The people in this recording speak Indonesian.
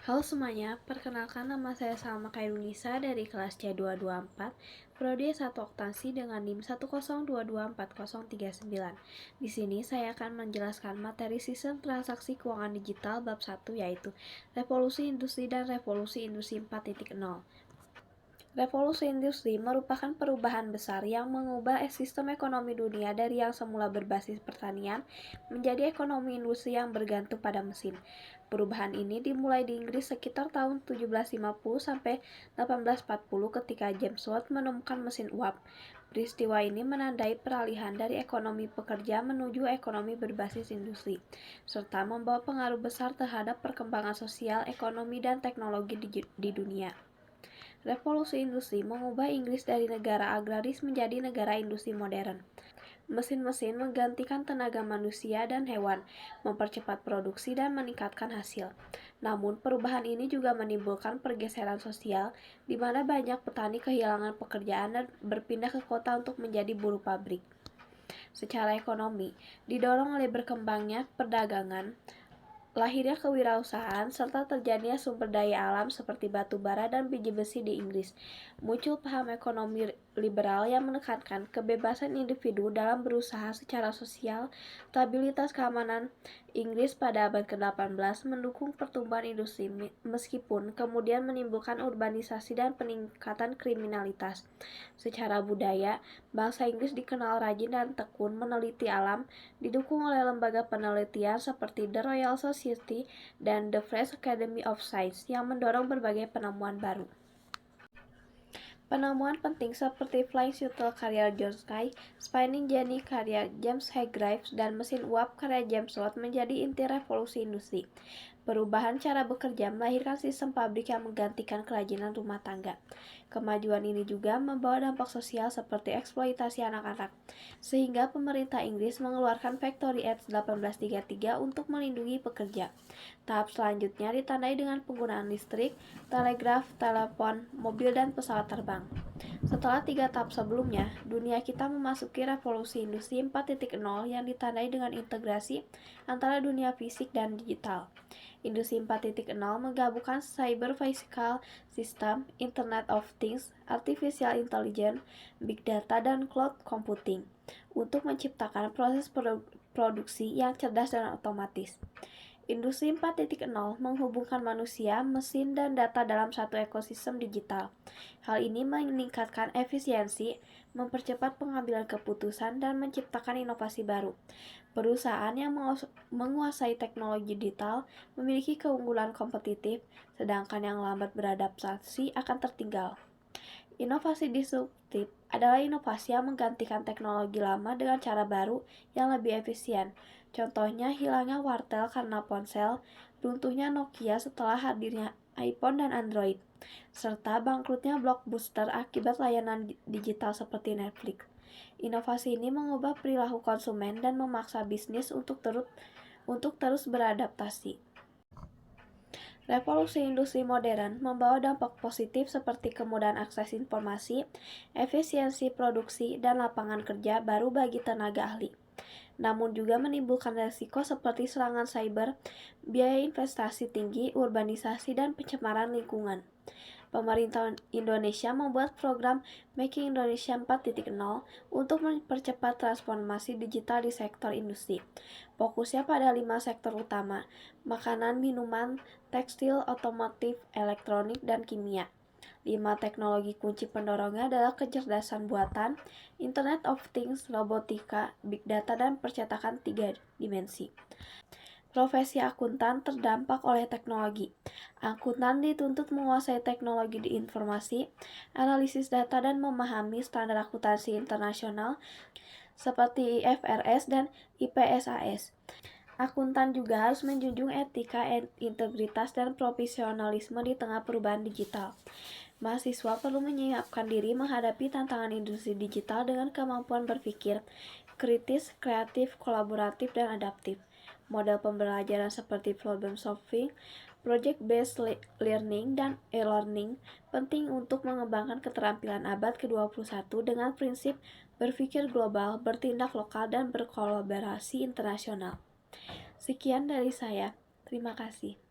Halo semuanya, perkenalkan nama saya Salma Khairunisa dari kelas C224, Prodi S1 Akuntansi dengan NIM 102240039. Di sini saya akan menjelaskan materi sistem transaksi keuangan digital bab 1 yaitu Revolusi Industri dan Revolusi Industri 4.0. Revolusi industri merupakan perubahan besar yang mengubah sistem ekonomi dunia dari yang semula berbasis pertanian menjadi ekonomi industri yang bergantung pada mesin. Perubahan ini dimulai di Inggris sekitar tahun 1750 sampai 1840 ketika James Watt menemukan mesin uap. Peristiwa ini menandai peralihan dari ekonomi pekerja menuju ekonomi berbasis industri, serta membawa pengaruh besar terhadap perkembangan sosial, ekonomi, dan teknologi di dunia. Revolusi industri mengubah Inggris dari negara agraris menjadi negara industri modern. Mesin-mesin menggantikan tenaga manusia dan hewan, mempercepat produksi dan meningkatkan hasil. Namun, perubahan ini juga menimbulkan pergeseran sosial, di mana banyak petani kehilangan pekerjaan dan berpindah ke kota untuk menjadi buruh pabrik. Secara ekonomi, didorong oleh berkembangnya perdagangan, lahirnya kewirausahaan, serta terjadinya sumber daya alam seperti batu bara dan biji besi di Inggris. Muncul paham ekonomi liberal yang menekankan kebebasan individu dalam berusaha secara sosial. Stabilitas keamanan Inggris pada abad ke-18 mendukung pertumbuhan industri meskipun kemudian menimbulkan urbanisasi dan peningkatan kriminalitas. Secara budaya, bangsa Inggris dikenal rajin dan tekun meneliti alam, didukung oleh lembaga penelitian seperti The Royal Society dan The French Academy of Science yang mendorong berbagai penemuan baru. Penemuan penting seperti Flying Shuttle karya John Sky, Spinning Jenny karya James Hargreaves, dan mesin uap karya James Watt menjadi inti revolusi industri. Perubahan cara bekerja melahirkan sistem pabrik yang menggantikan kerajinan rumah tangga. Kemajuan ini juga membawa dampak sosial seperti eksploitasi anak-anak, sehingga pemerintah Inggris mengeluarkan Factory Act 1833 untuk melindungi pekerja. Tahap selanjutnya ditandai dengan penggunaan listrik, telegraf, telepon, mobil, dan pesawat terbang. Setelah 3 tahap sebelumnya, dunia kita memasuki revolusi industri 4.0 yang ditandai dengan integrasi antara dunia fisik dan digital. Industri 4.0 menggabungkan cyber physical system, Internet of Things, artificial intelligence, big data, dan cloud computing untuk menciptakan proses produksi yang cerdas dan otomatis. Industri 4.0 menghubungkan manusia, mesin, dan data dalam satu ekosistem digital. Hal ini meningkatkan efisiensi, mempercepat pengambilan keputusan, dan menciptakan inovasi baru. Perusahaan yang menguasai teknologi digital memiliki keunggulan kompetitif, sedangkan yang lambat beradaptasi akan tertinggal. Inovasi disruptif adalah inovasi yang menggantikan teknologi lama dengan cara baru yang lebih efisien. Contohnya hilangnya wartel karena ponsel, runtuhnya Nokia setelah hadirnya iPhone dan Android, serta bangkrutnya Blockbuster akibat layanan digital seperti Netflix. Inovasi ini mengubah perilaku konsumen dan memaksa bisnis untuk terus beradaptasi. Revolusi industri modern membawa dampak positif seperti kemudahan akses informasi, efisiensi produksi, dan lapangan kerja baru bagi tenaga ahli. Namun juga menimbulkan resiko seperti serangan cyber, biaya investasi tinggi, urbanisasi, dan pencemaran lingkungan. Pemerintah Indonesia membuat program Making Indonesia 4.0 untuk mempercepat transformasi digital di sektor industri. Fokusnya pada 5 sektor utama: makanan, minuman, tekstil, otomotif, elektronik, dan kimia. 5 teknologi kunci pendorongnya adalah kecerdasan buatan, Internet of Things, robotika, big data, dan percetakan 3 dimensi. Profesi akuntan terdampak oleh teknologi. Akuntan dituntut menguasai teknologi di informasi, analisis data, dan memahami standar akuntansi internasional seperti IFRS dan IPSAS. Akuntan juga harus menjunjung etika, integritas, dan profesionalisme di tengah perubahan digital. Mahasiswa perlu menyiapkan diri menghadapi tantangan industri digital dengan kemampuan berpikir kritis, kreatif, kolaboratif, dan adaptif. Model pembelajaran seperti problem solving, project-based learning, dan e-learning penting untuk mengembangkan keterampilan abad ke-21 dengan prinsip berpikir global, bertindak lokal, dan berkolaborasi internasional. Sekian dari saya. Terima kasih.